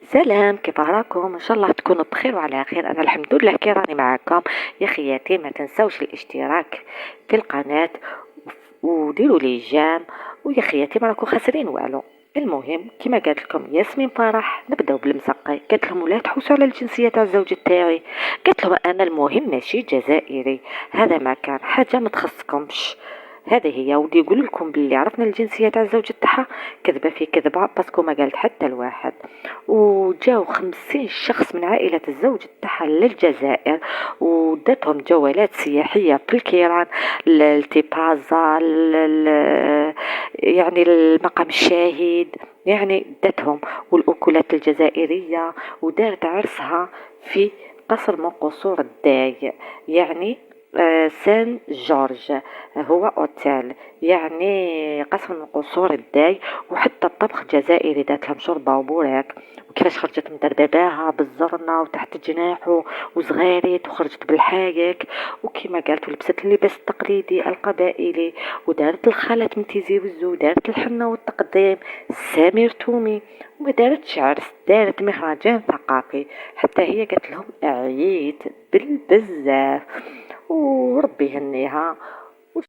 سلام، كيف راكم؟ ان شاء الله تكونوا بخير وعلى خير. انا الحمد لله كي راني معاكم. يا خياتي ما تنسوش الاشتراك في القناة وديروا لي جام. ويا خياتي ما راكم خاسرين والو. المهم كما قالت لكم ياسمين فرح، نبداو بالمسقي. قالت لهم ولا تحوسوا على الجنسيه تاع الزوج تاعي. قالت لهم انا المهم ماشي جزائري، هذا ما كان حاجه ما تخصكمش. هذه هي. ودي يقول لكم باللي عرفنا الجنسيه تاع الزوج تاعها كذبه في كذبه، باسكو ما قالت حتى الواحد. وجاو 50 شخص من عائلة الزوج تاعها للجزائر، وداتهم جولات سياحية في الكيران، التيبازا، يعني المقام الشاهد، يعني داتهم والأكلات الجزائرية. ودارت عرسها في قصر من قصور الداي، يعني سان جورج، هو اوتيل، يعني قصر من قصور الداي. وحتى الطبخ جزائري، دات لهم شوربه وبوراك، وكيفاش خرجت مدرباها بالزرنه وتحت جناحه وصغيرت وخرجت بالحايك. وكما قالت لبست اللباس التقليدي القبائلي، ودارت الخالات من تيزي وزو، دارت الحنه والتقديم سامير تومي. وما دارتش عرس، دارت مهرجان ثقافي. حتى هي قالت لهم عييت بالبزاف وربي يهنيها.